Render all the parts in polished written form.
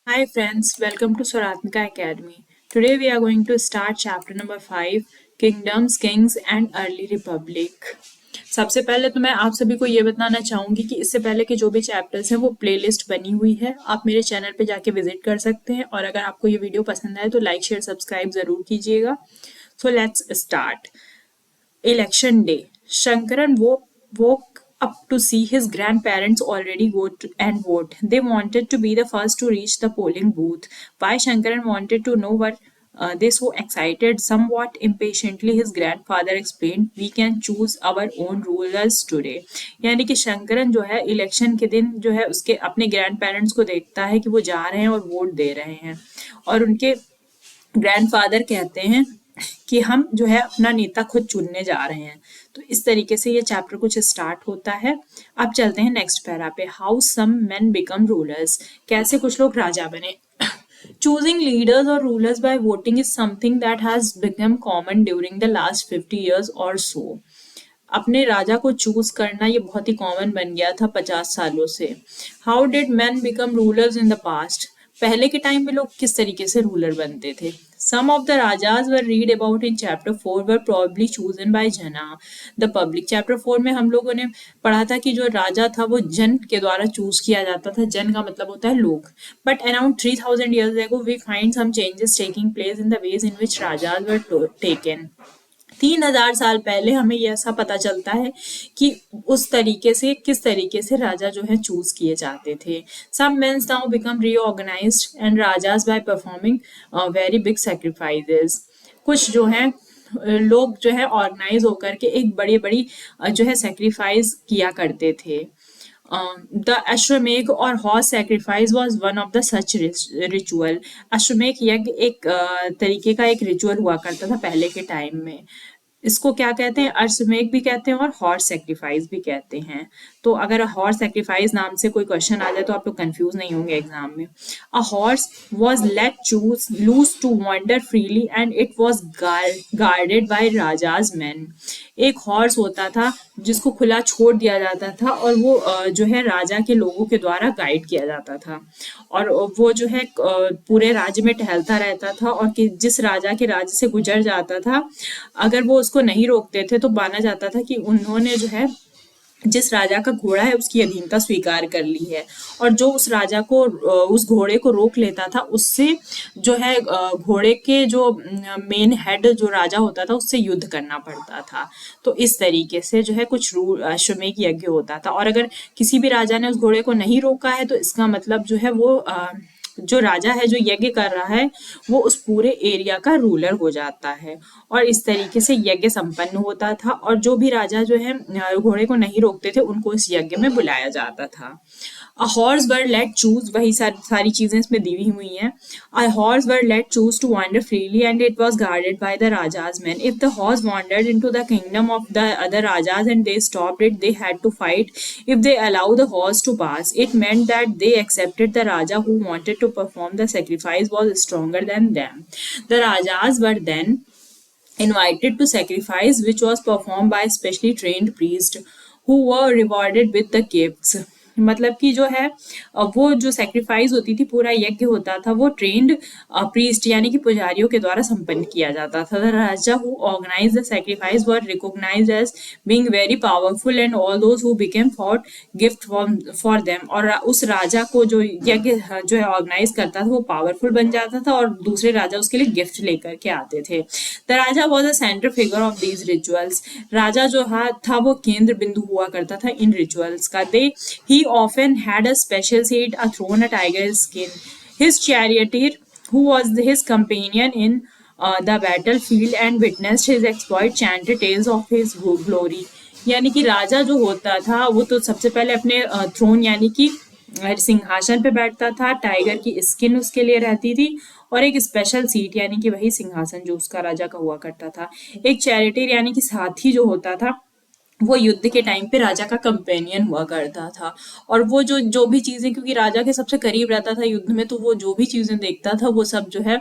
Hi friends, welcome to Swaratmika Academy. Today we are going to start chapter number 5 Kingdoms, Kings and Early Republic. सबसे पहले तो मैं आप सभी को ये बताना चाहूंगी कि इससे पहले के जो भी चैप्टर्स हैं वो प्लेलिस्ट बनी हुई है, आप मेरे चैनल पे जाके विजिट कर सकते हैं और अगर आपको ये वीडियो पसंद आए तो लाइक शेयर सब्सक्राइब जरूर कीजिएगा. So let's start. Election day. Shankaran woke up to see his grandparents already go and vote. They wanted to be the first to reach the polling booth. Why Shankaran wanted to know what they so excited, somewhat impatiently, his grandfather explained, "We can choose our own rulers today." यानी कि शंकरन जो है election के दिन जो है उसके अपने ग्रैंड पेरेंट्स को देखता है कि वो जा रहे हैं और वोट दे रहे हैं और उनके ग्रैंडफादर कहते हैं कि हम जो है अपना नेता खुद चुनने जा रहे हैं. तो इस तरीके से ये चैप्टर कुछ स्टार्ट होता है. अब चलते हैं नेक्स्ट पैरा पे. How some men become rulers. कैसे कुछ लोग राजा बने. Choosing leaders or rulers by voting is something that has become common during the last 50 years or so. अपने राजा को चूज करना ये बहुत ही कॉमन बन गया था 50 सालों से. How did man become rulers in the past. पहले के टाइम में लोग किस तरीके से रूलर बनते थे. Some of the rajas were read about in chapter 4 were probably chosen by Jana, the public. Chapter 4 में हम लोगों ने पढ़ा था कि जो राजा था वो जन के द्वारा चूज किया जाता था. जन का मतलब होता है लोग. But around 3000 years ago we find some changes taking place in the ways in which rajas were taken. 3000 साल पहले हमें ये ऐसा पता चलता है कि उस तरीके से किस तरीके से राजा जो है चूज किए जाते थे. Some men's now become reorganised and rajas by performing very big sacrifices. कुछ जो है लोग जो है ऑर्गेनाइज होकर के एक बड़ी बड़ी जो है सेक्रीफाइस किया करते थे. The Ashvamedha or horse sacrifice was one of the such ritual. Ashvamedha यज्ञ एक तरीके का एक रिचुअल हुआ करता था पहले के टाइम में. इसको क्या कहते हैं, अश्वमेघ भी कहते हैं और हॉर्स सैक्रिफाइस भी कहते हैं. तो अगर हॉर्स सैक्रिफाइस नाम से कोई क्वेश्चन आ जाए तो आप लोग कंफ्यूज नहीं होंगे एग्जाम में. A horse was let choose loose to wander freely and it was guarded by raja's man. एक हॉर्स होता था जिसको खुला छोड़ दिया जाता था और वो जो है राजा के लोगों के द्वारा गाइड किया जाता था और वो जो है पूरे राज्य में टहलता रहता था और जिस राजा के राज्य से गुजर जाता था अगर वो उसको नहीं रोकते थे तो माना जाता था कि उन्होंने जो है जिस राजा का घोड़ा है उसकी अधीनता स्वीकार कर ली है. और जो उस राजा को उस घोड़े को रोक लेता था उससे जो है घोड़े के जो मेन हेड जो राजा होता था उससे युद्ध करना पड़ता था. तो इस तरीके से जो है कुछ अश्वमेध यज्ञ होता था और अगर किसी भी राजा ने उस घोड़े को नहीं रोका है तो इसका मतलब जो है वो जो राजा है जो यज्ञ कर रहा है वो उस पूरे एरिया का रूलर हो जाता है और इस तरीके से यज्ञ संपन्न होता था. और जो भी राजा जो है घोड़े को नहीं रोकते थे उनको इस यज्ञ में बुलाया जाता था. A horse were let choose, वही सारी चीजें इसमें दी हुई हैं. A horse were let choose to wander freely and it was guarded by the raja's men. If the horse wandered into the kingdom of the other rajas and they stopped it, they had to fight. If they allowed the horse to pass, it meant that they accepted the raja who wanted to perform the sacrifice was stronger than them. The rajas were then invited to sacrifice, which was performed by specially trained priests who were rewarded with the gifts. मतलब कि जो है वो जो sacrifice होती थी पूरा यज्ञ होता था वो ट्रेंड प्रीस्ट यानी कि पुजारियों के द्वारा संपन्न किया जाता था. The raja who organise the sacrifice were recognised as being very powerful and all those who became for gift for them. और उस राजा को जो यज्ञ जो है ऑर्गेनाइज करता था वो पावरफुल बन जाता था और दूसरे राजा उसके लिए गिफ्ट लेकर के आते थे. The raja was a centre figure of these rituals. राजा जो था वो केंद्र बिंदु हुआ करता था इन रिचुअल्स का. He often had a special seat, a throne, a tiger's skin. His charioteer, who was his companion in the battlefield and witnessed his exploit, chanted tales of his glory. यानी कि राजा जो होता था वो तो सबसे पहले अपने थ्रोन यानी कि सिंहासन पे बैठता था. टाइगर की स्किन उसके लिए रहती थी और एक स्पेशल सीट यानी कि वही सिंहासन जो उसका राजा का हुआ करता था. एक चैरिटी यानी कि साथी जो होता था वो युद्ध के टाइम पे राजा का कंपेनियन हुआ करता था। और वो जो जो भी चीजें, क्योंकि राजा के सबसे करीब रहता था युद्ध में, तो वो जो भी चीजें देखता था वो सब जो है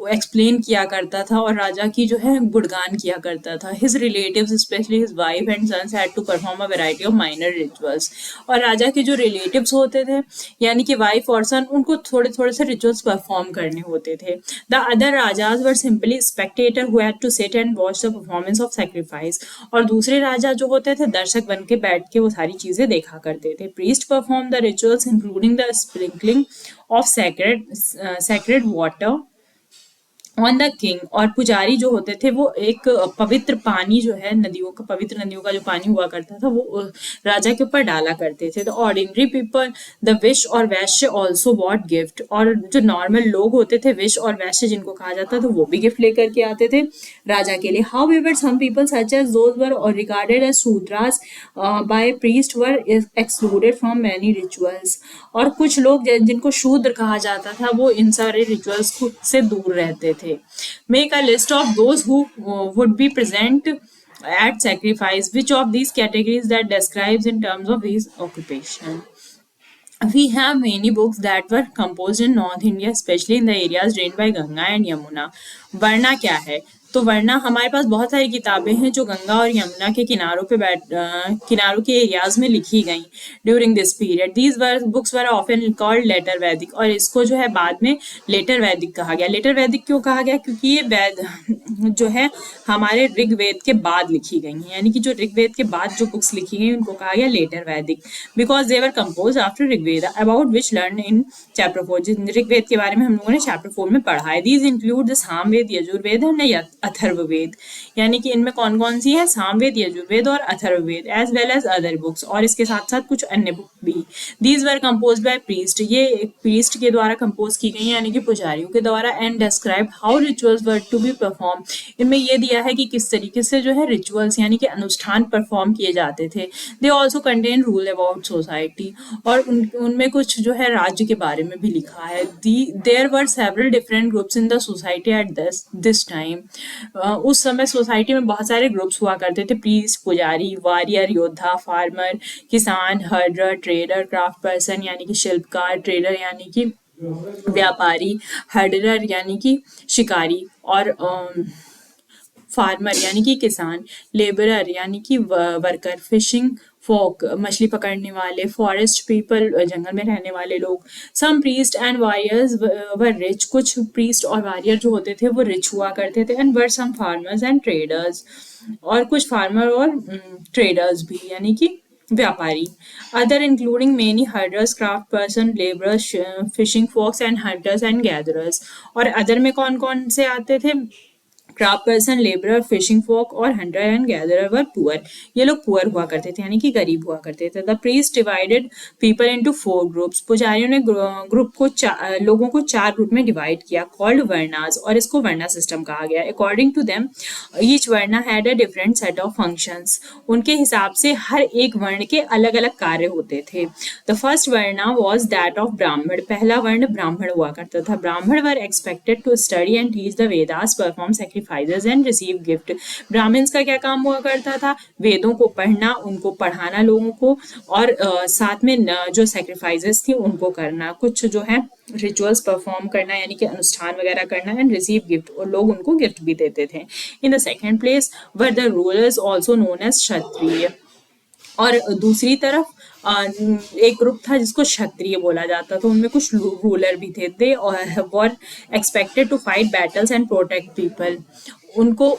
एक्सप्लेन किया करता था और राजा की जो है गुणगान किया करता था। His relatives specially his wife and sons had to perform a variety of minor rituals. और राजा के जो रिलेटिव्स होते थे, यानी कि वाइफ और सन, उनको थोड़े थोड़े से रिचुअल्स परफॉर्म करने होते थे। The other rajas were simply spectator who had to sit and watch the performance of sacrifice. और दूसरे राजा जो होते थे दर्शक बन के बैठ के वो सारी चीजें देखा करते थे। Priest perform the rituals including the sprinkling of sacred water on the king. और पुजारी जो होते थे वो एक पवित्र पानी जो है, नदियों का, पवित्र नदियों का जो पानी हुआ करता था वो राजा के ऊपर डाला करते थे। The ordinary people, the wish और वैश्य ऑल्सो वॉट गिफ्ट। और जो नॉर्मल लोग होते थे, विश और वैश्य जिनको कहा जाता था, वो भी गिफ्ट लेकर के आते थे राजा के लिए। However some people such as those were regarded as shudras by priest were excluded from many rituals. और कुछ लोग जिनको शूद्र कहा जाता था वो इन सारे रिचुअल्स से दूर रहते थे। Make a list of those who would be present at sacrifice. Which of these categories that describes in terms of these occupation? We have many books that were composed in North India, especially in the areas drained by Ganga and Yamuna. वर्णा क्या है? तो वर्णा, हमारे पास बहुत सारी किताबें हैं जो गंगा और यमुना के किनारों पे किनारों के एरियाज में लिखी गई during this period. These books were often called later Vedic. और इसको जो है बाद में लेटर वैदिक कहा गया। लेटर वैदिक क्यों कहा गया? क्योंकि ये वैद जो है हमारे ऋग्वेद के बाद लिखी गई हैं, यानी कि जो ऋग्वेद के बाद जो बुक्स लिखी गई उनको कहा गया later Vedic, because they were compose after Rigveda, about which learn in chapter 4। Rigveda के बारे में हम लोगों ने चैप्टर 4 में पढ़ा है। These include the Samaveda, Yajurveda and Atharvaveda. यानी कि इनमें कौन कौन सी है? सामवेद, यजुर्वेद और Atharvaveda, as well as other books, और इसके साथ साथ कुछ अन्य बुक भी। These were compose by priest, ये प्रीस्ट के द्वारा कंपोज की गई, यानी कि पुजारियों के द्वारा। And describe how rituals were to be perform, इनमें ये दिया है कि किस तरीके से जो है रिचुअल्स यानी कि अनुष्ठान परफॉर्म किए जाते थे। They also contain rule about society, और उनमें कुछ जो है राज्य के बारे में भी लिखा है। There were several different groups in the society at this time. उस समय सोसाइटी में बहुत सारे ग्रुप्स हुआ करते थे, प्रीस्ट, पुजारी, वॉरियर, योद्धा, फार्मर, किसान, हर्डर, ट्रेडर, क्राफ्ट पर्सन यानी कि शिल्पकार, ट्रेडर यानी कि व्यापारी, हर्डर यानी कि शिकारी, और फार्मर यानी कि किसान, लेबरर यानी कि वर्कर, फिशिंग फोक मछली पकड़ने वाले, फॉरेस्ट पीपल जंगल में रहने वाले लोग। Some priest and warriors were rich, कुछ प्रीस्ट और वॉरियर जो होते थे वो रिच हुआ करते थे। And were some farmers and traders, और कुछ फार्मर और ट्रेडर्स भी यानी कि व्यापारी। Other including many herders, craft person, labourers, fishing folks and hunters and gatherers. और अदर में कौन कौन से आते थे? Craft person, labourer, fishing folk और hunter and gatherer were poor. ये लोग पुअर हुआ करते थे यानी कि गरीब हुआ करते थे। The priest divided people into 4 groups, पुजारियों ने ग्रुप को लोगों को 4 ग्रुप में डिवाइड किया, कॉल्ड वर्णास, और इसको वर्णा सिस्टम कहा गया। According to them each varna had a different set of functions, उनके हिसाब से हर एक वर्ण के अलग अलग कार्य होते थे। The first varna was that of Brahmin, पहला वर्ण ब्राह्मण हुआ करता था। Brahmin were expected to study and teach the Vedas, perform sacrifices and receive gift। Brahmins का क्या काम हुआ करता था? वेदों को पढ़ना, उनको पढ़ाना लोगों को, और साथ में जो सेक्रीफाइसेस थी उनको करना, कुछ जो है रिचुअल्स परफॉर्म करना यानी कि अनुष्ठान वगैरह करना, एंड रिसीव गिफ्ट, और लोग उनको गिफ्ट भी देते थे। In the second place were the rulers also known as Kshatriya, और दूसरी तरफ एक ग्रुप था जिसको क्षत्रिय बोला जाता था, उनमें कुछ रूलर भी थे। They were expected to fight battles and protect people, उनको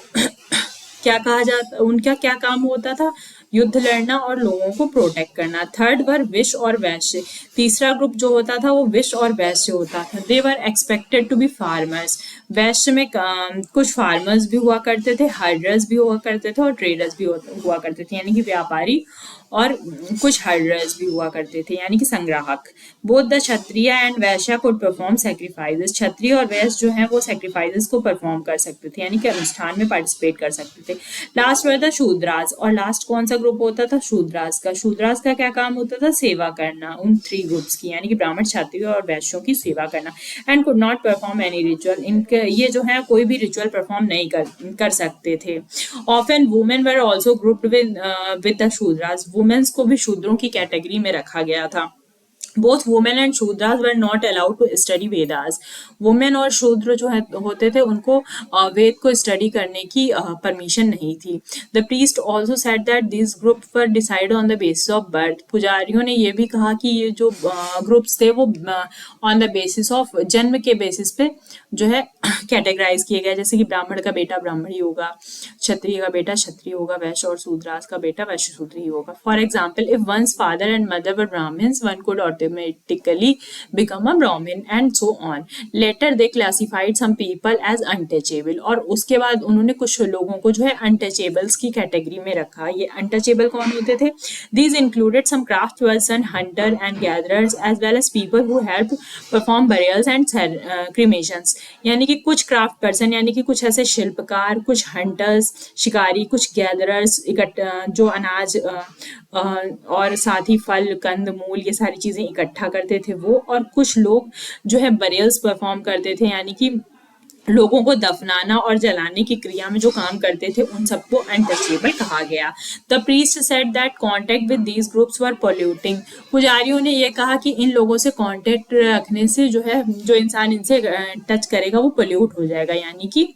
क्या कहा जाता, उनका क्या काम होता था? युद्ध लड़ना और लोगों को प्रोटेक्ट करना। थर्ड वर विश और वैश्य, तीसरा ग्रुप जो होता था वो विश और वैश्य होता था। They were expected to be farmers, Vaishya में कुछ फार्मर्स भी हुआ करते थे, हर्डर्स भी हुआ करते थे, और ट्रेडर्स भी हुआ करते थे यानी कि व्यापारी और कुछ हर्डर्स भी हुआ करते थे यानी कि संग्राहक। Both the Kshatriya and Vysya could perform sacrifices, क्षत्रिय और वैश्य जो है वो सैक्रिफाइसेस को परफॉर्म कर सकते थे यानी कि अनुष्ठान में पार्टिसिपेट कर सकते थे। लास्ट वर द शूद्रास, और लास्ट कौन सा ग्रुप होता था? शूद्रास का। शूद्रास का क्या काम होता था? सेवा करना उन 3 ग्रुप्स की यानी कि ब्राह्मण, क्षत्रिय और वैश्यों की सेवा करना। And could not perform any ritual, इनके ये जो है कोई भी रिचुअल परफॉर्म नहीं कर सकते थे। Often women were also grouped with the shudras, womens को भी शूद्रों की कैटेगरी में रखा गया था। Both women and shudras were not allowed to study Vedas, women और शूद्र जो है होते थे उनको वेद को स्टडी करने की परमिशन नहीं थी। The priest also said that this group were decide on the basis of birth, पुजारियों ने ये भी कहा कि ये जो ग्रुप्स थे वो ऑन द बेसिस ऑफ जन्म के बेसिस पे जो है कैटेगराइज किए गए, जैसे कि ब्राह्मण का बेटा ब्राह्मण ही होगा, क्षत्रिय का बेटा क्षत्रिय होगा, वैश्य और शूद्रास का बेटा वैश्य शूद्र ही होगा। For example, if one's father and mother were Brahmins, one could automatically become a Brahmin and so on. Later they classified some people as untouchable, और उसके बाद उन्होंने कुछ लोगों को जो है untouchables की कैटेगरी में रखा। ये untouchable कौन होते थे? These included some craftsperson, hunter and gatherers as well as people who helped perform burials and cremations, यानी कि कुछ क्राफ्ट पर्सन यानी कि कुछ ऐसे शिल्पकार, कुछ हंटर्स शिकारी, कुछ गैदरर्स जो अनाज और साथ ही फल कंद मूल ये सारी चीजें इकट्ठा करते थे वो, और कुछ लोग जो है बरियल्स परफॉर्म करते थे यानी कि लोगों को दफनाना और जलाने की क्रिया में जो काम करते थे उन सबको अनटचेबल कहा गया। The priest said that contact with these groups were polluting, पुजारियों ने ये कहा कि इन लोगों से कॉन्टेक्ट रखने से जो है जो इंसान इनसे टच करेगा वो पोल्यूट हो जाएगा यानी कि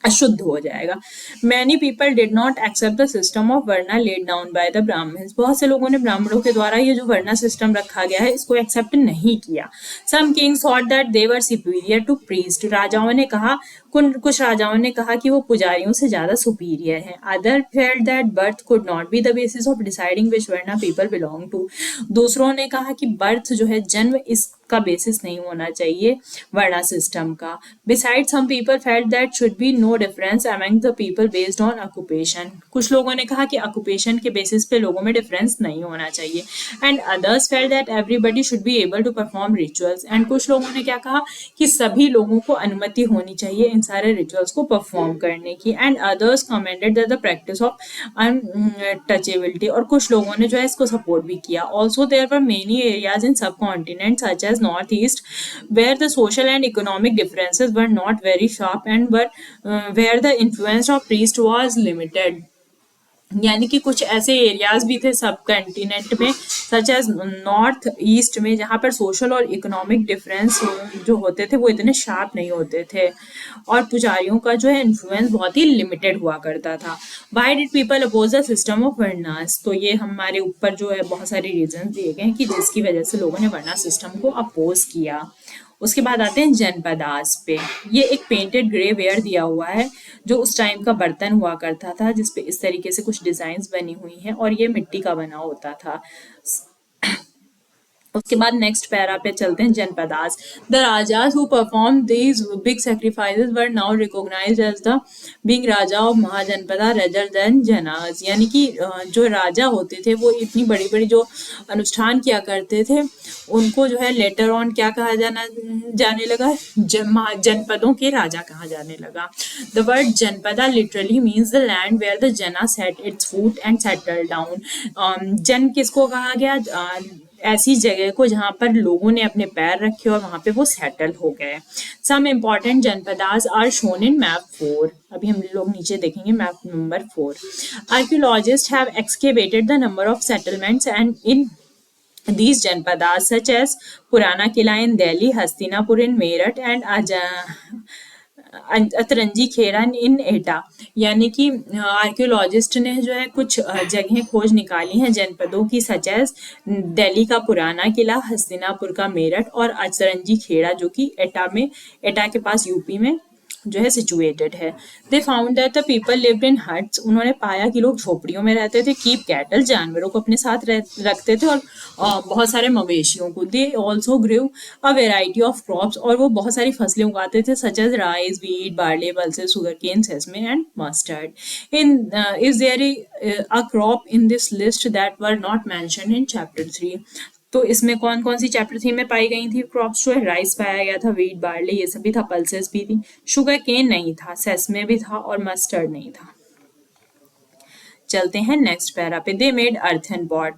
अशुद्ध हो जाएगा। Many people did not accept the system of varna laid down by the Brahmins, बहुत से लोगों ने ब्राह्मणों के द्वारा ये जो वर्ना सिस्टम रखा गया है इसको एक्सेप्ट नहीं किया। Some kings thought that they were superior to priest, राजाओं ने कहा कुछ राजाओं ने कहा कि वो पुजारियों से ज्यादा सुपीरियर हैं। Other felt that birth could not be the basis of deciding which varna people belong to, दूसरों ने कहा कि बर्थ जो है जन्म इसका बेसिस नहीं होना चाहिए वर्ना सिस्टम का। Beside some people felt that should be no difference among the people based on occupation, कुछ लोगों ने कहा कि ऑक्यूपेशन के बेसिस पे लोगों में डिफरेंस नहीं होना चाहिए। And others felt that everybody should be able to perform rituals, and कुछ लोगों ने क्या कहा कि सभी लोगों को अनुमति होनी चाहिए इन सारे रिचुअल्स को परफॉर्म करने की। And others commended that the practice of untouchability, और कुछ लोगों ने जो है इसको सपोर्ट भी किया। Also there were many areas in subcontinent such as north east where the social and economic differences were not very sharp and where the influence of priest was limited, यानी कि कुछ ऐसे areas भी थे सब continent में सच as north east में जहाँ पर सोशल और इकोनॉमिक डिफरेंस जो होते थे वो इतने शार्प नहीं होते थे और पुजारियों का जो है इन्फ्लुएंस बहुत ही लिमिटेड हुआ करता था। Why did people oppose the system of varnas, तो ये हमारे ऊपर जो है बहुत सारे रीजन दिए गए हैं कि जिसकी वजह से लोगों ने वर्ना सिस्टम को अपोज किया। उसके बाद आते हैं जनपदास पे, ये एक पेंटेड ग्रे वेयर दिया हुआ है जो उस टाइम का बर्तन हुआ करता था जिसपे इस तरीके से कुछ डिजाइन्स बनी हुई हैं और ये मिट्टी का बना होता था। उसके बाद नेक्स्ट पैरा पे चलते हैं janapadas. The rajas who perform these big sacrifices were now recognised as the being raja of mahajanapada rather than janas, यानी कि जो राजा होते थे वो इतनी बड़ी बड़ी जो अनुष्ठान किया करते थे उनको जो है लेटर ऑन क्या कहा जाने लगा, जनपदों के राजा कहा जाने लगा। The word janapada literally means the land where the jana set its foot and settle down. जन किसको कहा गया? ऐसी जगह को जहाँ पर लोगों ने अपने पैर रखे और वहाँ पे वो सेटल हो गए। Some important janapadas are shown in map 4, अभी हम लोग नीचे देखेंगे map number 4। Archaeologist have excavated the number of settlements and in these janapadas such as Purana Qila in Delhi, Hastinapur in Meerut and Atranji Khera in Etah, यानी कि आर्कियोलॉजिस्ट ने जो है कुछ जगहें खोज निकाली हैं जनपदों की सच एज दिल्ली का पुराना किला, हस्तिनापुर का मेरठ और अतरंजी खेड़ा जो कि एटा के पास यूपी में जो है सिचुएटेड है। They found that the people lived in huts, उन्होंने पाया कि लोग झोपड़ियों में रहते थे, कीप कैटल, जानवरों को अपने साथ रखते थे, और बहुत सारे मवेशियों को। They also grew a variety of crops, और वो बहुत सारी फसलें उगाते थे, such as rice, wheat, barley, pulses, sugar cane, sesame and mustard. In is there a crop in this list that were not mentioned in chapter 3? तो इसमें कौन कौन सी चैप्टर 3 में पाई गई थी क्रॉप्स? जो है राइस पाया गया था, वीट, बार्ले, ये सब भी था, पल्सेस भी थी, शुगर केन नहीं था, सेसमे भी था, और मस्टर्ड नहीं था। चलते हैं नेक्स्ट पैरा पे। दे मेड अर्थन पॉट,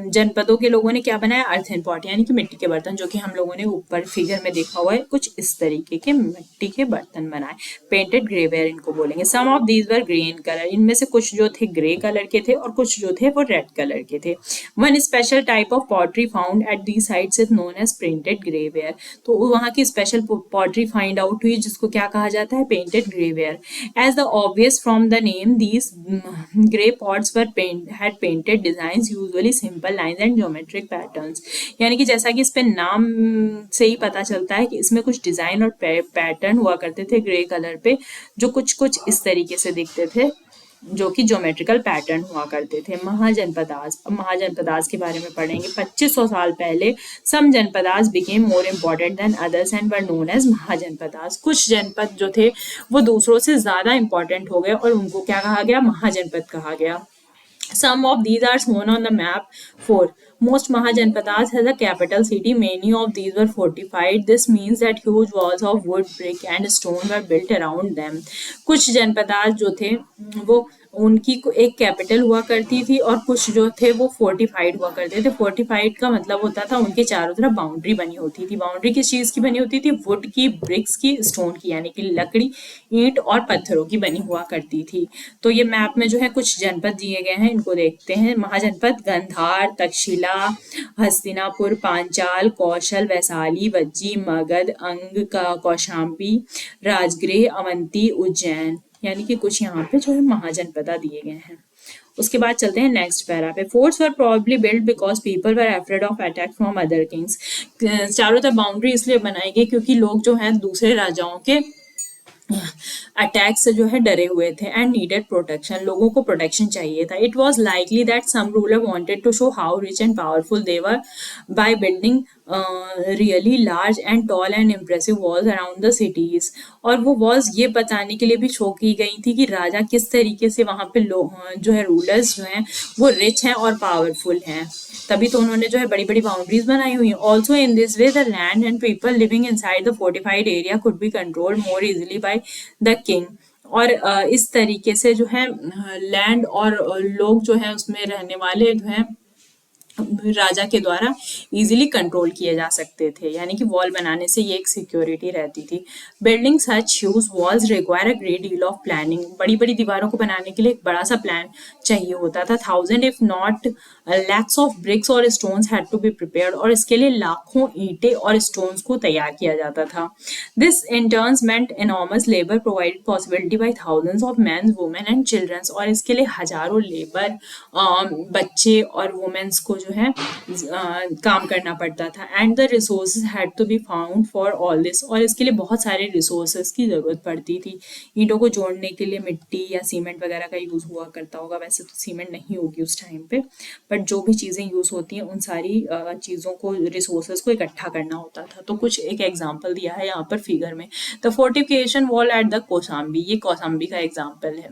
जनपदों के लोगों ने क्या बनाया? अर्थन पॉट, यानी कि मिट्टी के बर्तन, जो कि हम लोगों ने ऊपर फिगर में देखा हुआ है, कुछ इस तरीके के मिट्टी के बर्तन बनाए। पेंटेड ग्रेवेयर इनको बोलेंगे। Some of these were grey in colour, इनमें से कुछ जो थे ग्रे कलर के थे और कुछ जो थे वो रेड कलर के थे। One special type of pottery found at the sites is known as painted grey ware, तो वहाँ की स्पेशल पॉटरी फाइंड आउट हुई जिसको क्या कहा जाता है? Painted grey ware. As the obvious from the name, these grey pots were had painted designs, usually simple lines and geometric patterns, यानी कि जैसा कि इस पे नाम से ही पता चलता है कि इसमें कुछ डिजाइन और पैटर्न हुआ करते थे ग्रे कलर पे, जो कुछ कुछ इस तरीके से दिखते थे, जो कि ज्योमेट्रिकल पैटर्न हुआ करते थे। महाजनपदास, अब महाजनपदास के बारे में पढ़ेंगे। 2500 साल पहले some janapadas became more important than others and were known as mahajanapadas, कुछ जनपद जो थे वो दूसरों से ज्यादा इंपॉर्टेंट हो गए और उनको क्या कहा गया? महाजनपद कहा गया। Some of these are shown on the map. 4. Most Mahajanpadas has a capital city. Many of these were fortified. This means that huge walls of wood, brick and stone were built around them. कुछ जनपदास जो थे वो उनकी एक capital हुआ करती थी और कुछ जो थे वो फोर्टिफाइड हुआ करते थे। फोर्टिफाइड का मतलब होता था उनके चारों तरफ बाउंड्री बनी होती थी। बाउंड्री किस चीज की बनी होती थी? वुड की, ब्रिक्स की, स्टोन की, यानी कि लकड़ी, ईंट और पत्थरों की बनी हुआ करती थी। तो ये मैप में जो है कुछ जनपद दिए गए हैं, इनको देखते हैं। महाजनपद गंधार, तक्षशिला, हस्तिनापुर, पांचाल, कौशल, वैशाली, वज्जी, मगध, अंग, कौशाम्बी, राजगृह, अवंती, उज्जैन, यानी कि कुछ यहाँ पे जो है महाजनपदा दिए गए हैं। उसके बाद चलते हैं नेक्स्ट पैरा पे। Forts were probably build because people were afraid of attack from other Kings, चारों तरफ बाउंड्री इसलिए बनाई गई क्योंकि लोग जो हैं दूसरे राजाओं के अटैक से जो है डरे हुए थे एंड नीडेड प्रोटेक्शन, लोगों को प्रोटेक्शन चाहिए था। It was likely that some ruler wanted to show how rich and powerful they were by building really large and tall and impressive walls around the cities, और वो walls ये बताने के लिए भी शो की गई थी कि राजा किस तरीके से वहां पे जो है रूलर्स जो हैं वो रिच हैं और पावरफुल हैं, तभी तो उन्होंने जो है बड़ी बड़ी बाउंड्रीज बनाई हुई हैं। Also in this way the land and people living inside the fortified area could be controlled more easily by the king, और इस तरीके से जो है लैंड और लोग जो है उसमें रहने वाले जो है राजा के द्वारा इजीली कंट्रोल किए जा सकते थे, यानी कि वॉल बनाने से ये एक सिक्योरिटी रहती थी। Building such huge walls require a great deal of planning, बड़ी बड़ी दीवारों को बनाने के लिए एक बड़ा सा प्लान चाहिए होता था। Thousand if not lakhs of bricks और stones had to be prepared, और इसके लिए लाखों ईंटें और स्टोन्स को तैयार किया जाता था। This in turns meant enormous labour provided possibility by thousands of men, women and childrens, और इसके लिए हजारों लेबर, बच्चे और वुमेन्स को जो है काम करना पड़ता था। And the resources had to be found for all this, और इसके लिए बहुत सारे रिसोर्सेज की जरूरत पड़ती थी। ईंटों को जोड़ने के लिए मिट्टी या सीमेंट वगैरह का यूज हुआ करता होगा, वैसे तो सीमेंट नहीं होगी उस टाइम पे, बट जो भी चीजें यूज होती हैं उन सारी चीजों को, रिसोर्सेज को इकट्ठा करना होता था। तो कुछ एक एग्जाम्पल दिया है यहाँ पर फिगर में। The fortification wall at the Kaushambi, ये कौशाम्बी का एग्जाम्पल है।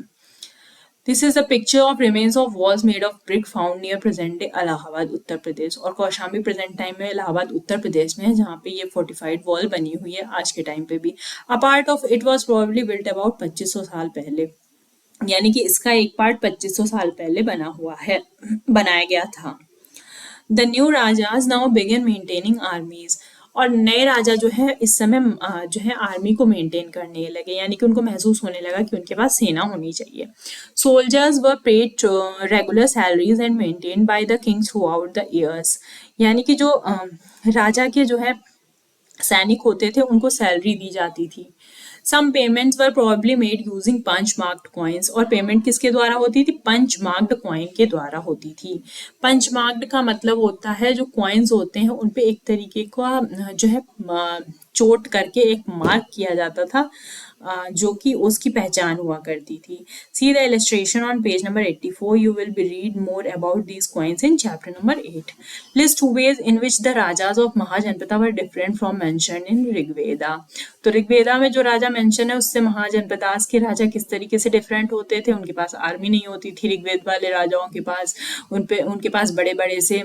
This is a picture of remains of walls made of brick found near present day Allahabad Uttar Pradesh, और कौशाम्बी प्रेजेंट टाइम में इलाहाबाद उत्तर प्रदेश में है, जहाँ पे ये फोर्टिफाइड वॉल बनी हुई है आज के टाइम पे भी। A part of it was probably built about 2500 साल पहले, यानी कि इसका एक पार्ट 2500 साल पहले बना हुआ है, बनाया गया था। The new rajas now began maintaining armies, और नए राजा जो है इस समय जो है आर्मी को मेंटेन करने लगे, यानी कि उनको महसूस होने लगा कि उनके पास सेना होनी चाहिए। Soldiers were paid regular salaries and maintain by the king through out the years, यानी कि जो राजा के जो है सैनिक होते थे उनको सैलरी दी जाती थी। Some payments were probably made using punch marked coins, और पेमेंट किसके द्वारा होती थी? पंच मार्क्ड कॉइन के द्वारा होती थी। पंच मार्क्ड का मतलब होता है जो कॉइन्स होते हैं उनपे एक तरीके का जो है चोट करके एक मार्क किया जाता था जो कि उसकी पहचान हुआ करती थी। See the illustration on page number 84. You will be read more about these coins in chapter number 8. List two ways in which the rajas of mahajanapada were different from mention in Rigveda. तो ऋग्वेदा में जो राजा मेंशन है उससे महाजनपदास के राजा किस तरीके से डिफरेंट होते थे. उनके पास आर्मी नहीं होती थी ऋग्वेद वाले राजाओं के पास, उनके पास बड़े बड़े से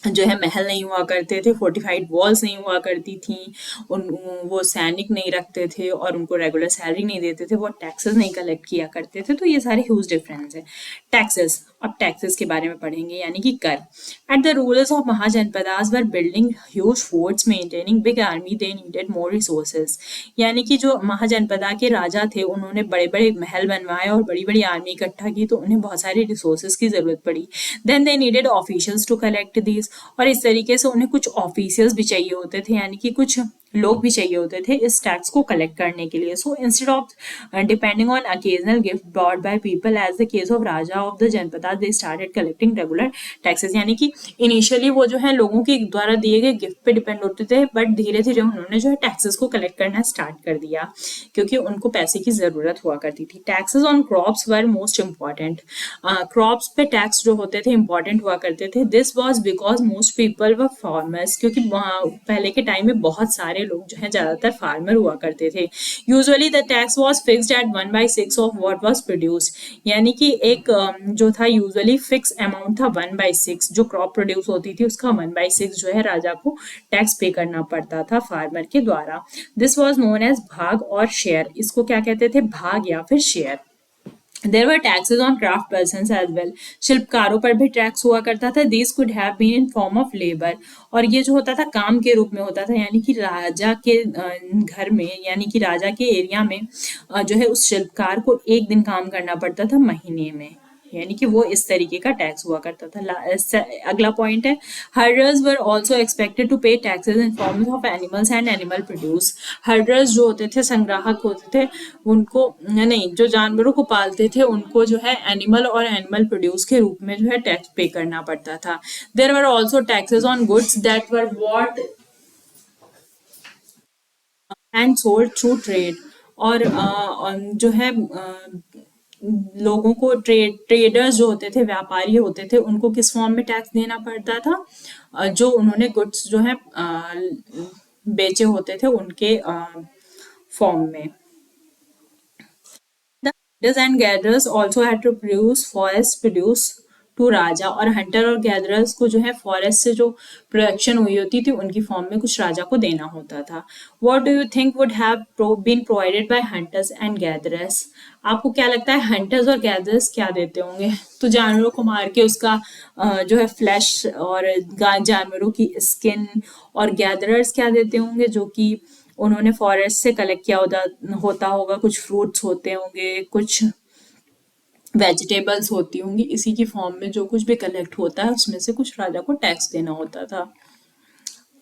जो है महल नहीं हुआ करते थे, फोर्टिफाइड वॉल्स नहीं हुआ करती थी, उन वो सैनिक नहीं रखते थे और उनको रेगुलर सैलरी नहीं देते थे, वो टैक्सेस नहीं कलेक्ट किया करते थे. तो ये सारे ह्यूज डिफरेंस है. टैक्सेस, अब टैक्सेस के बारे में पढ़ेंगे यानी कि कर. At the rulers of mahajanapadas were building huge forts, maintaining big army, they needed more resources. यानी कि जो महाजनपदा के राजा थे उन्होंने बड़े बड़े महल बनवाए और बड़ी बड़ी आर्मी इकट्ठा की, तो उन्हें बहुत सारे रिसोर्सेज की जरूरत पड़ी. Then they needed officials to collect these, और इस तरीके से उन्हें कुछ ऑफिशियल्स भी चाहिए होते थे, यानी कि कुछ लोग भी चाहिए होते थे इस टैक्स को कलेक्ट करने के लिए. So instead of depending on occasional gift brought by people as the case of raja of the janapada, they started collecting regular taxes. यानी कि इनिशियली वो जो है लोगों के द्वारा दिए गए गिफ्ट पे डिपेंड होते थे, बट धीरे धीरे उन्होंने जो है टैक्सेस को कलेक्ट करना स्टार्ट कर दिया क्योंकि उनको पैसे की जरूरत हुआ करती थी. Taxes on crops were most important. Crops पे टैक्स जो होते थे इंपॉर्टेंट हुआ करते थे. This was because most people were farmers, क्योंकि पहले के टाइम में बहुत सारे लोग जो है ज्यादातर फार्मर हुआ करते थे. Usually the tax was fixed at 1/6 of what was produce. यानी कि एक जो था यूजुअली फिक्स अमाउंट था 1/6, जो क्रॉप प्रोड्यूस होती थी उसका 1/6 जो है राजा को टैक्स पे करना पड़ता था फार्मर के द्वारा. दिस वॉज नोन एज भाग और शेयर. इसको क्या कहते थे, भाग या फिर share. There were taxes on craft persons as well. शिल्पकारों पर भी टैक्स हुआ करता था. These could have been in form of labor. और ये जो होता था काम के रूप में होता था, यानी कि राजा के घर में यानी कि राजा के एरिया में जो है उस शिल्पकार को एक दिन काम करना पड़ता था महीने में, यानी कि वो इस तरीके का टैक्स हुआ करता था. अगला पॉइंट है, herders were also expected to pay taxes in forms of animals and animal produce. Herders जो होते थे, संग्राहक होते थे, उनको नहीं, जो जानवरों को पालते थे उनको जो है एनिमल और एनिमल प्रोड्यूस के रूप में जो है टैक्स पे करना पड़ता था. There were also taxes on goods that were bought and sold through trade. और जो है लोगों को ट्रेडर्स जो होते थे, व्यापारी होते थे, उनको किस फॉर्म में टैक्स देना पड़ता था, जो उन्होंने गुड्स जो है बेचे होते थे उनके फॉर्म में. The hunters and gatherers also had to produce forest produce to raja. और हंटर और गैदरर्स को जो है फॉरेस्ट से जो प्रोडक्शन हुई होती थी उनकी फॉर्म में कुछ राजा को देना होता था. What do you think would have been provided by hunters and gatherers. आपको क्या लगता है हंटर्स और गैदरर्स क्या देते होंगे. तो जानवरों को मार के उसका जो है फ्लैश और जानवरों की स्किन. और गैदरर्स क्या देते होंगे, जो कि उन्होंने फॉरेस्ट से कलेक्ट किया होता होगा, कुछ फ्रूट्स होते होंगे, कुछ वेजिटेबल्स होती होंगी, इसी की फॉर्म में जो कुछ भी कलेक्ट होता है उसमें से कुछ राजा को टैक्स देना होता था.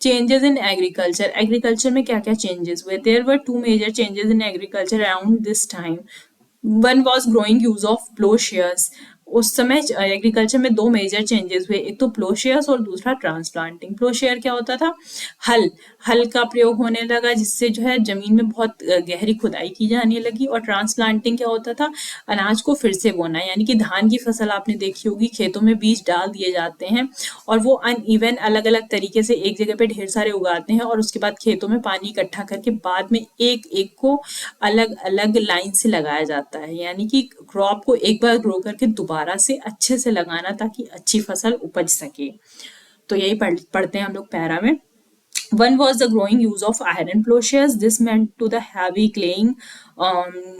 Changes in agriculture. एग्रीकल्चर में क्या क्या चेंजेस हुए. There were 2 major changes in agriculture around this time. One was growing use of ploughshares. उस समय एग्रीकल्चर में 2 मेजर चेंजेस हुए, एक तो प्लोशेयर्स और दूसरा ट्रांसप्लांटिंग. प्लोशेयर क्या होता था, हल का प्रयोग होने लगा जिससे जो है जमीन में बहुत गहरी खुदाई की जाने लगी. और ट्रांसप्लांटिंग क्या होता था, अनाज को फिर से बोना. यानी कि धान की फसल आपने देखी होगी, खेतों में बीज डाल दिए जाते हैं और वो अनइवन अलग अलग तरीके से एक जगह पे ढेर सारे उगाते हैं और उसके बाद खेतों में पानी इकट्ठा करके बाद में एक एक को अलग अलग लाइन से लगाया जाता है. यानी कि क्रॉप को एक बार ग्रो करके दोबारा से अच्छे से लगाना ताकि अच्छी फसल उपज सके. तो यही पढ़ते हैं हम लोग पैरा में. One was the growing use of iron plowshares. This meant to the heavy claying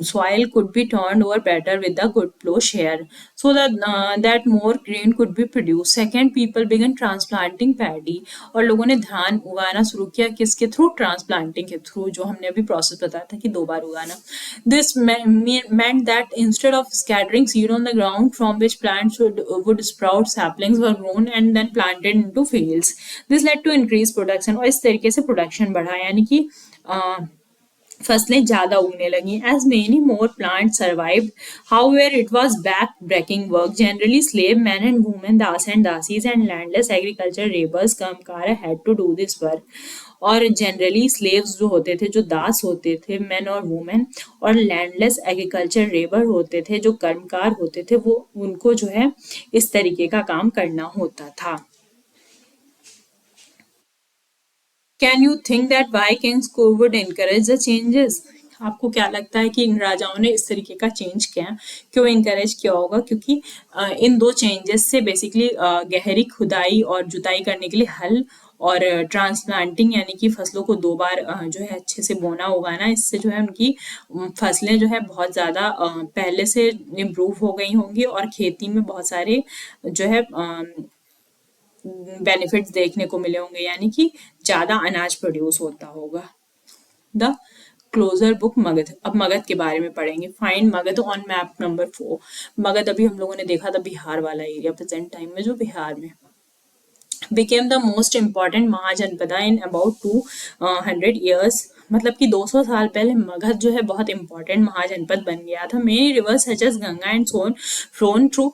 soil could be turned over better with the good plowshare, so that more grain could be produced. Second, people began transplanting paddy. और लोगों ने धान उगाना शुरू किया किसके through, transplanting के through, जो हमने अभी प्रोसेस बताया था कि 2 बार उगाना. This meant that instead of scattering seed on the ground from which plants would sprout, saplings were grown and then planted into fields. This led to increased production. और इस तरीके से प्रोडक्शन बढ़ा, यानी कि फसलें ज्यादा उगने लगी as many more plant survived however it was back breaking work generally slave man and women dasa and dasis and landless agriculture labourers कामगार had to do this work और जनरली स्लेव्स जो होते थे जो दास होते थे मैन और वुमेन और लैंडलेस एग्रीकल्चर लेबर होते थे जो कर्मकार होते थे वो उनको जो है इस तरीके का काम करना होता था. Can you think that why kings को वुड इनकरेज द चेंजेस? आपको क्या लगता है कि इन राजाओं ने इस तरीके का चेंज किया क्यों इनकरेज किया होगा? क्योंकि इन दो चेंजेस से बेसिकली गहरी खुदाई और जुताई करने के लिए हल और ट्रांसप्लांटिंग यानी कि फसलों को दो बार जो है अच्छे से बोना उगाना इससे जो है उनकी फसलें जो है बहुत ज़्यादा पहले से इम्प्रूव हो गई होंगी और खेती में बहुत सारे जो है बेनिफिट्स देखने को मिले होंगे यानी कि ज्यादा अनाज प्रोड्यूस होता होगा. The closer book Magadha. अब मगध के बारे में पढ़ेंगे. Find Magadha on map number 4. Magadha अभी हम लोगों ने देखा था बिहार वाला एरिया प्रेजेंट टाइम में जो बिहार में became the most important Mahajanapada in about 200 years. मतलब कि 200 साल पहले मगध जो है बहुत इंपॉर्टेंट महाजनपद बन गया था. Many rivers such as Ganga and Son flown through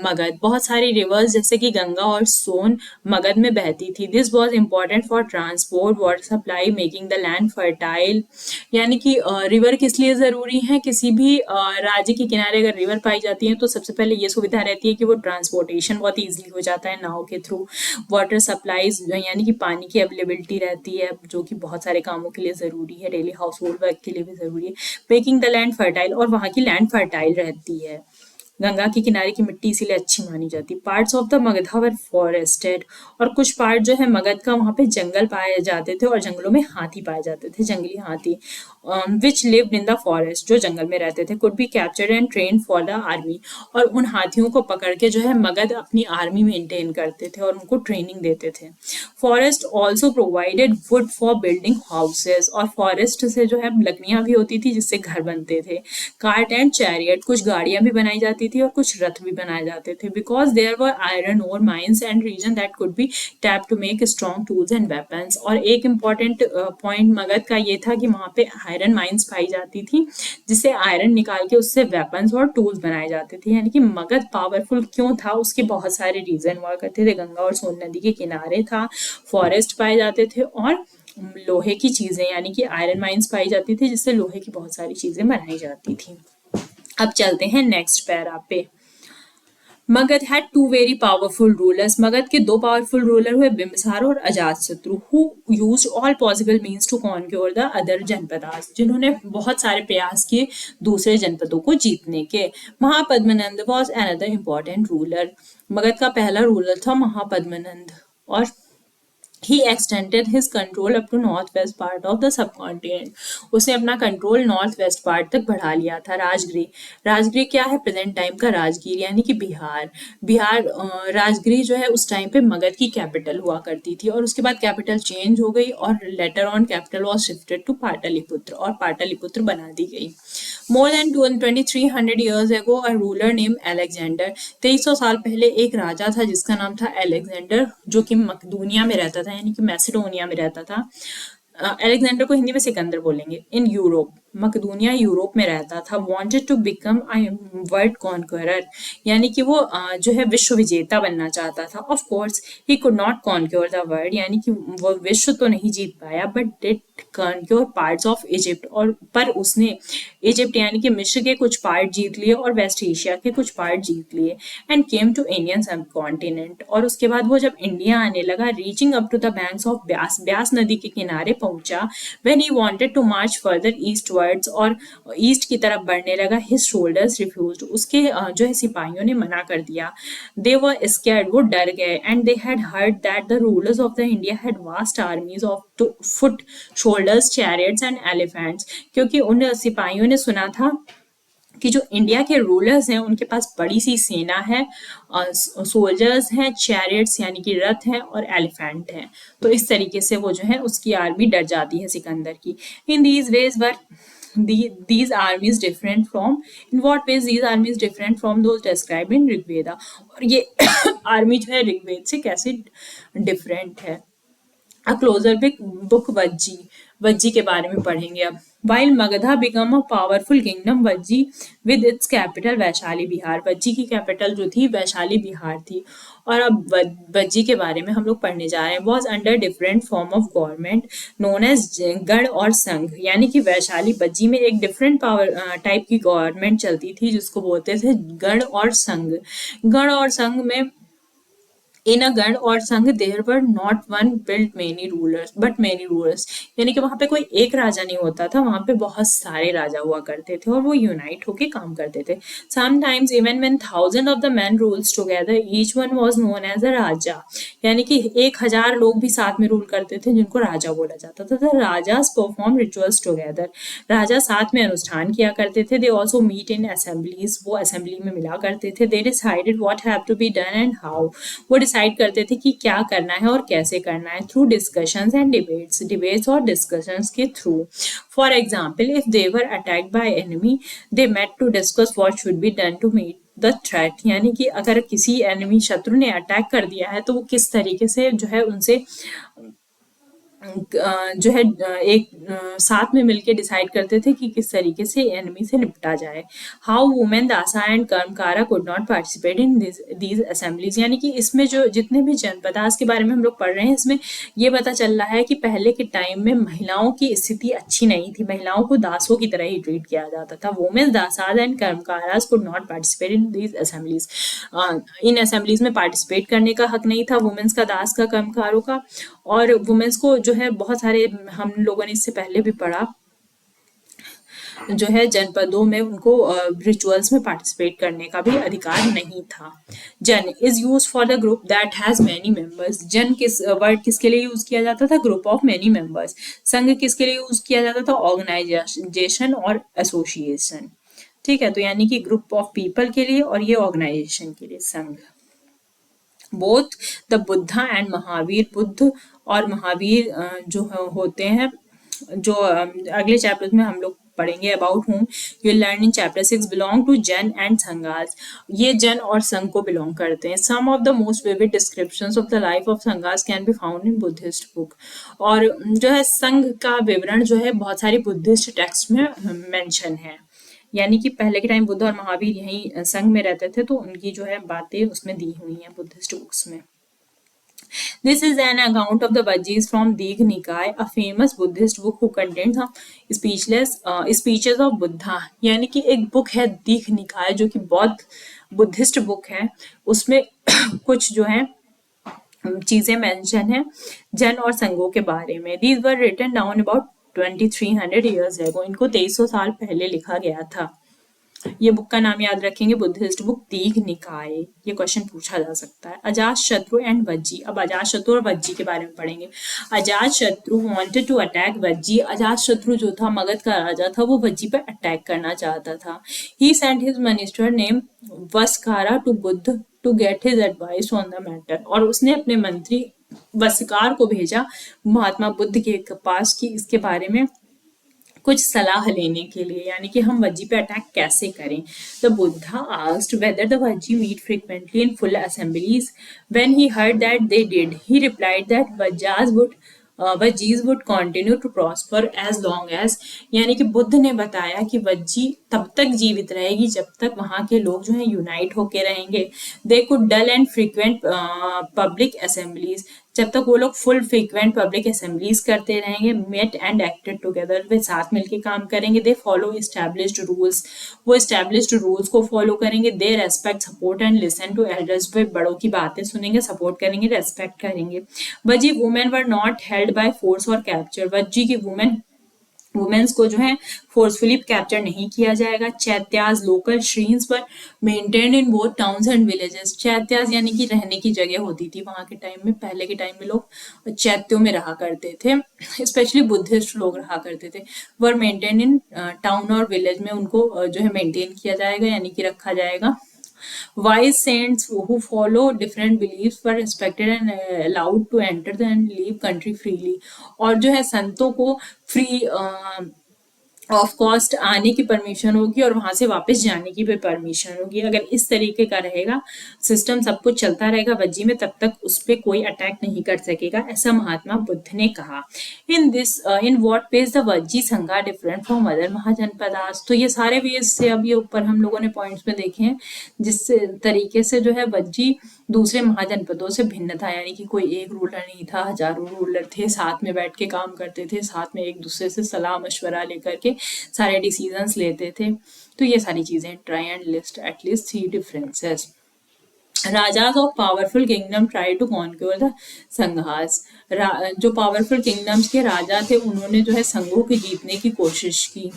Magadha. बहुत सारी रिवर्स जैसे कि गंगा और सोन मगध में बहती थी. This was important for transport water supply making the land fertile. यानी कि रिवर किस लिए जरूरी है? किसी भी राज्य के किनारे अगर रिवर पाई जाती है तो सबसे पहले ये सुविधा रहती है कि वो ट्रांसपोर्टेशन बहुत ईजिली हो जाता है नाव के थ्रू. वाटर सप्लाईज यानी कि पानी की अवेलेबिलिटी रहती है जो कि बहुत सारे कामों के लिए ज़रूरी है. डेली हाउस होल्ड वर्क के लिए भी ज़रूरी है. मेकिंग द लैंड फर्टाइल और वहाँ की लैंड फर्टाइल रहती है. गंगा के किनारे की मिट्टी इसीलिए अच्छी मानी जाती. Parts of the Magadha were forested. और कुछ पार्ट जो है मगध का वहाँ पे जंगल पाए जाते थे और जंगलों में हाथी पाए जाते थे जंगली हाथी विच लिव्ड इन द फॉरेस्ट. जो जंगल में रहते थे. Could be captured and train for the army. और उन हाथियों को पकड़ के जो है मगध अपनी आर्मी मेंटेन करते थे और उनको ट्रेनिंग देते थे. Forest also provided would for building houses. और फॉरेस्ट से जो है लकड़ियां भी होती थी जिससे घर बनते थे. Cart and chariot. कुछ गाड़ियां भी बनाई जाती थी और कुछ रथ भी बनाए जाते थे. Because there were iron ore mines and region that could be tap to make strong tools and weapons. और एक इम्पॉर्टेंट पॉइंट मगध का ये था कि वहां पे आयरन माइंस पाई जाती थी जिससे आयरन निकाल के उससे वेपन्स और टूल्स बनाए जाते थे. यानी कि मगध पावरफुल क्यों था उसके बहुत सारे रीजन हुआ करते थे. गंगा और सोन नदी के किनारे था. फॉरेस्ट पाए जाते थे और लोहे की चीजें यानी कि आयरन माइंस पाई जाती थी जिससे लोहे की बहुत सारी चीजें बनाई जाती थी. अब चलते हैं नेक्स्ट पैरा पे. Magadha had two very powerful rulers. Magadha के दो पावरफुल रूलर हुए बिंबिसार और Ajatasattu who used all possible means to conquer the other janapadas. जिन्होंने बहुत सारे प्रयास किए दूसरे जनपदों को जीतने के. Mahapadmananda was another important ruler. Magadh का पहला रूलर था महापद्मनंद और he extended his control up to northwest part of the subcontinent. उसने अपना कंट्रोल नॉर्थ वेस्ट पार्ट तक बढ़ा लिया था. राजगिरी. राजगिरी क्या है? प्रेजेंट टाइम का राजगीर यानी कि बिहार. बिहार राजगिरी जो है उस टाइम पे मगध की कैपिटल हुआ करती थी और उसके बाद कैपिटल चेंज हो गई और later on capital was shifted to Pataliputra और पाटलिपुत्र बना दी गई. More than 2300 years ago, a ruler named Alexander. 2300 साल पहले एक राजा था जिसका नाम था अलेक्जेंडर जो कि मकदूनिया में रहता था यानी कि मैसिडोनिया में रहता था. अलेक्जेंडर को हिंदी में सिकंदर बोलेंगे. In Europe. मकदूनिया यूरोप में रहता था. Wanted to become world conqueror यानी कि वो जो है विश्व विजेता बनना चाहता था. Of course he could not conquer the world यानी कि वो विश्व तो नहीं जीत पाया but did conquer parts of Egypt. और पर उसने इजिप्ट यानी कि मिस्र के कुछ पार्ट जीत लिए और वेस्ट एशिया के कुछ पार्ट जीत लिए. And came to Indian subcontinent. और उसके बाद वो जब इंडिया आने लगा reaching up to the banks of Beas. Beas नदी के किनारे पहुंचा. When he wanted to march further eastwards और ईस्ट की तरफ बढ़ने लगा. His soldiers refused. उसके जो है सिपाहियों ने मना कर दिया. They were scared. वो डर गए. And they had heard that the rulers of the India had vast आर्मीज of foot shoulders chariots and elephants. क्योंकि उन सिपाहियों ने सुना था कि जो इंडिया के रूलर्स हैं उनके पास बड़ी सी सेना है, सोल्जर्स हैं, चैरियट्स यानी कि रथ हैं और एलिफेंट हैं. तो इस तरीके से वो जो है उसकी आर्मी डर जाती है सिकंदर की. In these veg were these armies different from in what ways these armies different from those described in Rigveda. और ये आर्मी जो है ऋग्वेद से कैसे डिफरेंट है. अ क्लोजर बुक वज्जी, वज्जी के बारे में पढ़ेंगे अब। While Magadha become a powerful kingdom Vajji with its capital Vaishali Bihar, Vajji की कैपिटल जो थी वैशाली बिहार थी। और अब वज्जी के बारे में हम लोग पढ़ने जा रहे हैं। Was under different form of government known as गढ़ और संघ, यानी कि वैशाली वज्जी में एक डिफरेंट पावर टाइप की गवर्नमेंट चलती थी जिसको बोलते थे गढ़ और संघ। गढ़ और संघ में इन अ गण और संघ there were not one built many rulers but many rulers, यानी कि वहां पे कोई एक राजा नहीं होता था, वहां पे बहुत सारे राजा हुआ करते थे और वो यूनाइट होके काम करते थे। Sometimes even when thousand of the man rules together each one was known as a raja, यानी कि 1000 लोग भी साथ में रूल करते थे जिनको राजा बोला जाता था। The rajas perform rituals together, राजा साथ में अनुष्ठान किया करते थे। They also meet in assemblies, वो असेंबली में मिला करते थे। They decided what have to be done and how, वो डिसाइड करते थे कि क्या करना है और कैसे करना है, through discussions and debates, debates और डिस्कशंस के through. For example if they were attacked by enemy they met to discuss what should be done to meet the threat, यानी कि अगर किसी एनिमी शत्रु ने अटैक कर दिया है तो वो किस तरीके से जो है उनसे जो है एक साथ में मिलके डिसाइड करते थे कि किस तरीके से एनिमी से निपटा जाए। How women dasa and karmakara could not participate in these assemblies, यानी कि इसमें जो जितने भी जनपदास के बारे में हम लोग पढ़ रहे हैं इसमें ये पता चल रहा है कि पहले के टाइम में महिलाओं की स्थिति अच्छी नहीं थी, महिलाओं को दासों की तरह ही ट्रीट किया जाता था। Women dasas and karmakaras could not participate in these assemblies, इन असेंबलीज में पार्टिसिपेट करने का हक नहीं था वुमेन्स का, दास का, कर्मकारों का। और वुमेन्स को जो है बहुत सारे, हम लोगों ने इससे पहले भी पढ़ा, जो है जनपदों में उनको रिचुअल्स में पार्टिसिपेट करने का भी अधिकार नहीं था। जन is use for the group that has many members, जन किस वर्ड किसके लिए यूज किया जाता था, ग्रुप ऑफ मैनी मेंबर्स। संघ किसके लिए यूज किया जाता था, ऑर्गेनाइजेशन और एसोसिएशन। ठीक है, तो यानी कि ग्रुप ऑफ पीपल के लिए और ये ऑर्गेनाइजेशन के लिए संघ। Both the Buddha and Mahavir, Buddha और महावीर जो होते हैं, जो अगले चैप्टर में हम लोग पढ़ेंगे about whom you learn in chapter 6 belong to जन and संघास, ये जन और संघ को बिलोंग करते हैं। some of the most vivid descriptions of the life of संघास can be found in Buddhist book, और जो है संघ का विवरण जो है बहुत सारी बुद्धिस्ट टेक्स्ट में मेंशन है, यानी कि पहले के टाइम बुद्ध और महावीर यहीं संघ में रहते थे तो उनकी जो है बातें उसमें दी हुई हैं बुद्धिस्ट बुक्स में। This is an account of the Vajjis from Digh Nikaya, a famous Buddhist book who contains some speeches of Buddha, यानी कि एक बुक है दीघ निकाय जो कि बौद्ध बुद्धिस्ट बुक है, उसमें कुछ जो है चीजें मेंशन है जन और संघों के बारे में। These were written down about 2300 years ago, इनको 2300 साल पहले लिखा गया था। ये बुक का नाम याद रखेंगे, बुद्धिस्ट बुक दीघ निकाय, ये क्वेश्चन पूछा जा सकता है। अजात शत्रु एंड वज्जी, अब अजात शत्रु और वज्जी के बारे में पढ़ेंगे। अजात शत्रु वांटेड टू अटैक वज्जी, अजात शत्रु जो था मगध का राजा था वो वज्जी पर अटैक करना चाहता था। He sent his minister name Vassakara to Buddha to get his advice on the matter, और उसने अपने मंत्री वस्कार को भेजा महात्मा बुद्ध के पास की इसके बारे में कुछ सलाह लेने के लिए, यानी कि हम वज्जी पे अटैक कैसे करें। The Buddha asked whether the Vajji meet frequently in full assemblies, when he heard that they did he replied that Vajjis would continue to prosper as long as, यानी कि बुद्ध ने बताया कि वज्जी तब तक जीवित रहेगी जब तक वहां के लोग जो है यूनाइट होके रहेंगे। They could dull and frequent public assemblies, जब तक वो लोग फुल फ्रीक्वेंट पब्लिक असेंबलीज करते रहेंगे। मेट एंड एक्टेड टुगेदर, वे साथ मिलके काम करेंगे। दे फॉलो एस्टैब्लिश्ड रूल्स, वो एस्टैब्लिश्ड रूल्स को फॉलो करेंगे। They respect support and listen to elders, वे बड़ों की बातें सुनेंगे, सपोर्ट करेंगे, रेस्पेक्ट करेंगे। Vajji women were not held by force or capture, Vajji की वुमेन्स को जो है फोर्सफुली कैप्चर नहीं किया जाएगा। चैत्याज लोकल श्रीन्स पर maintain in both towns and villages, chaityas यानी कि रहने की जगह होती थी वहां के टाइम में, पहले के टाइम में लोग चैत्यों में रहा करते थे, स्पेशली बुद्धिस्ट लोग रहा करते थे। वर मेंटेन इन टाउन और विलेज में उनको जो है मेंटेन किया जाएगा, यानी कि रखा जाएगा। Wise saints who follow different beliefs were respected and allowed to enter and leave country freely, और जो है संतों को फ्री ऑफ कॉस्ट आने की परमिशन होगी और वहां से वापस जाने की भी परमिशन होगी। अगर इस तरीके का रहेगा सिस्टम, सब कुछ चलता रहेगा वज्जी में, तब तक उस पर कोई अटैक नहीं कर सकेगा, ऐसा महात्मा बुद्ध ने कहा। In what ways the Vajji sangha different from other mahajanapadas. तो ये सारे वेज से अब ये ऊपर हम लोगों ने पॉइंट्स में देखे हैं जिस तरीके से जो है वज्जी दूसरे महाजनपदों से भिन्न था, यानी कि कोई एक रूलर नहीं था, हजारों रूलर थे, साथ में बैठ के काम करते थे, साथ में एक दूसरे से सलाह मशवरा लेकर के सारे डिसीजंस लेते थे। तो ये सारी चीजें try and list at least 3 differences. Rajas of powerful kingdom try to conquer the sanghas. जो पावरफुल किंगडम्स के राजा थे उन्होंने जो है संघों को जीतने की कोशिश की।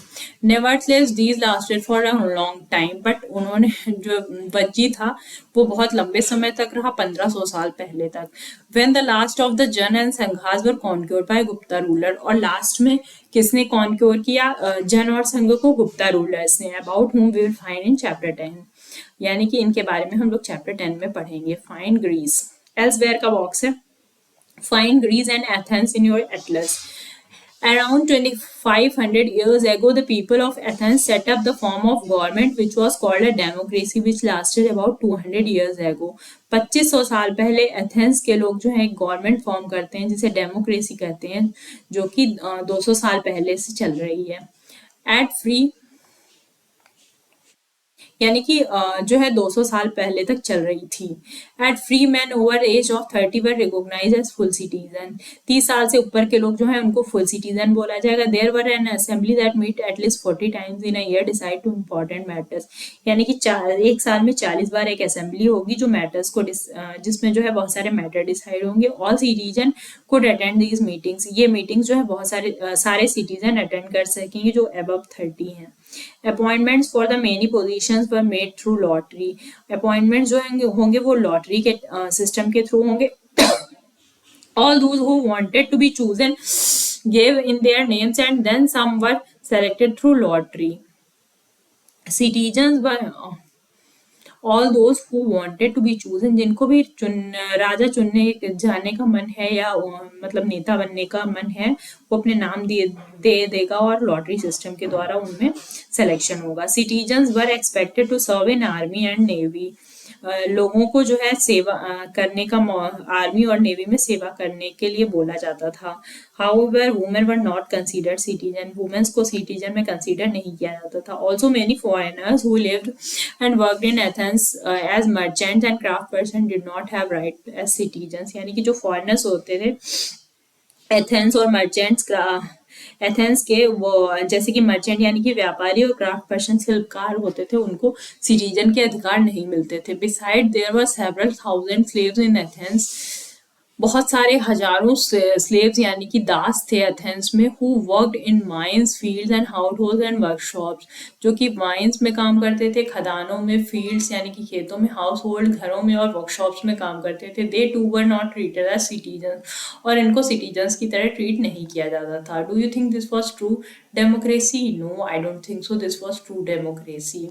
Nevertheless these lasted for a long time, but उन्होंने जो वज्जी था वो बहुत लंबे समय तक रहा, 1500 साल पहले तक। When the last of the jana and sanghas were conquer by Gupta ruler, और लास्ट में किसने कॉन्क्योर किया जन और संघ को? गुप्ता रूलर्स ने। About whom we will find in chapter 10, यानी कि इनके बारे में हम लोग चैप्टर 10 में पढ़ेंगे। फाइंड ग्रीस, एल्सवेयर का बॉक्स है। Find Greece and Athens in your atlas. Around 2500 years ago, the people of Athens set up the form of government which was called a democracy, which lasted about 200 years ago. 2500 साल पहले Athens के लोग जो है एक government form करते हैं जिसे डेमोक्रेसी कहते हैं, जो कि 200 साल पहले से चल रही है। एट फ्री, यानी कि जो है 200 साल पहले तक चल रही थी। At free man over age of 30 were recognise as full citizen. 30 साल से ऊपर के लोग जो है उनको फुल सिटीजन बोला जाएगा। There were an assembly that meet at least 40 times in a year decide to important matters. यानी कि एक साल में 40 बार एक असेंबली होगी जो मैटर्स को जिसमें जो है बहुत सारे मैटर डिसाइड होंगे। All citizen could attend these meetings. ये मीटिंग्स जो है बहुत सारे सिटीजन अटेंड कर सकेंगे जो अबव 30 हैं। Appointments for the many positions were made through lottery. Appointment जो होंगे वो लॉटरी के सिस्टम के थ्रू होंगे। All those who wanted to be chosen gave in their names and then some were selected through lottery. Citizens were all those who wanted to be chosen, जिनको भी राजा चुनने जाने का मन है या मतलब नेता बनने का मन है, वो अपने नाम दे देगा और लॉटरी सिस्टम के द्वारा उनमें सिलेक्शन होगा। Citizens were expected to serve in army and navy. लोगों को जो है सेवा करने का आर्मी और नेवी में सेवा करने के लिए बोला जाता था। However women were not considered citizen. Womens को सिटीजन में कंसीडर नहीं किया जाता था। Also many foreigners who lived and worked in Athens as merchants and craft person did not have right as citizens. यानी कि जो फॉरेनर्स होते थे एथेंस और मर्चेंट्स, एथेंस के वो जैसे कि मर्चेंट यानी कि व्यापारी और क्राफ्ट पर्सन शिल्पकार होते थे, उनको सिटीजन के अधिकार नहीं मिलते थे। Besides there were several thousand slaves in Athens. बहुत सारे हजारों स्लेव्स यानी कि दास थे एथेंस में, who worked in mines fields and house hold and workshops. जो कि माइंस में काम करते थे, खदानों में, फील्ड्स यानी कि खेतों में, हाउस होल्ड घरों में और वर्कशॉप्स में काम करते थे। They too were not treated as citizen, और इनको सिटीजन्स की तरह ट्रीट नहीं किया जाता था। Do you think this was true democracy? No, I don't think so this was true democracy.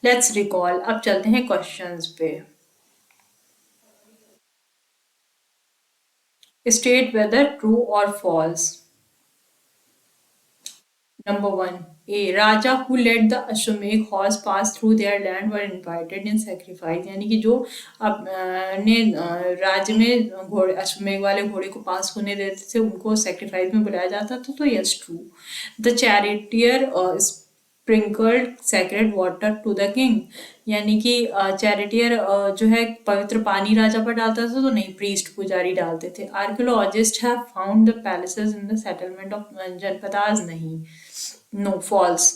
Let's recall, अब चलते हैं क्वेश्चंस पे। State whether true or false. Number 1. A. Raja who let the Ashwamedh horse pass through their land were invited in sacrifice. यानी कि जो अपने राज्य में घोड़े अश्वमेघ वाले घोड़े को पास होने देते थे उनको सेक्रीफाइस में बुलाया जाता था। तो yes, true. The charioteer sprinkled sacred water to the king. यानी कि चैरिटियर जो है पवित्र पानी राजा पर डालता था, तो नहीं, प्रीस्ट पुजारी डालते थे। Archaeologist have found the palaces in the settlement of janapadas. नहीं, no, false.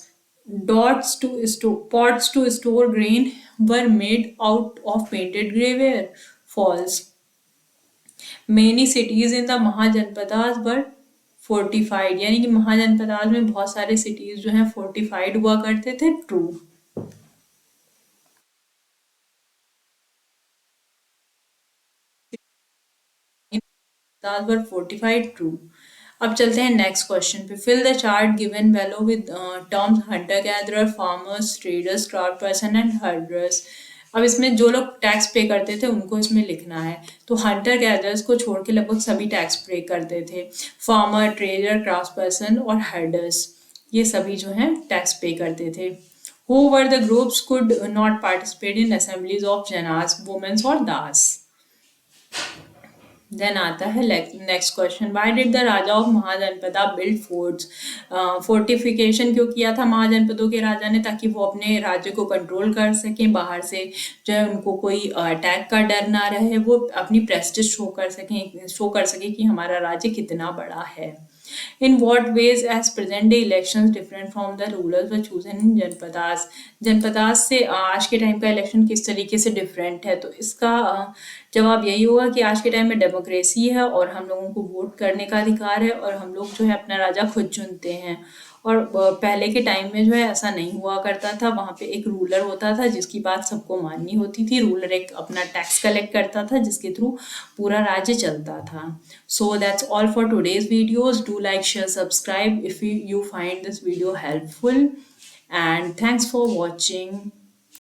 Pots to store grain were made out of painted grayware. False. Many cities in the mahajanapadas were fortified. यानी कि महाजनपदास में बहुत सारे cities जो हैं fortified हुआ करते थे। True. Were 45 true. अब चलते हैं नेक्स्ट क्वेश्चन पे। Fill the chart given below with terms hunter gatherer, farmers, traders, craft person and herders. अब इसमें जो लोग टैक्स पे करते थे उनको इसमें लिखना है। तो हंटर गैदरर्स को छोड़ के लगभग सभी टैक्स पे करते थे। फार्मर, ट्रेडर, क्राफ्ट पर्सन और हर्डर्स, ये सभी जो हैं टैक्स पे करते थे। Who were the groups could not participate in assemblies of janas, women और दास। देन आता है next question, why did the Raja of Mahajanapada build forts. Fortification क्यों किया था महाजनपदों के राजा ने, ताकि वो अपने राज्य को कंट्रोल कर सकें, बाहर से जो है उनको कोई अटैक का डर ना रहे, वो अपनी प्रेस्टिज शो कर सके कि हमारा राज्य कितना बड़ा है। In what ways as present day elections different from the rulers were chosen in Janapadas. Janapadas से आज के टाइम का इलेक्शन किस तरीके से डिफरेंट है, तो इसका जवाब यही होगा कि आज के टाइम में डेमोक्रेसी है और हम लोगों को वोट करने का अधिकार है और हम लोग जो है अपना राजा खुद चुनते हैं। और पहले के टाइम में जो है ऐसा नहीं हुआ करता था, वहाँ पे एक रूलर होता था जिसकी बात सबको माननी होती थी। रूलर एक अपना टैक्स कलेक्ट करता था जिसके थ्रू पूरा राज्य चलता था। So that's all for today's videos. Do like, share, subscribe if you find this video helpful, and thanks for watching.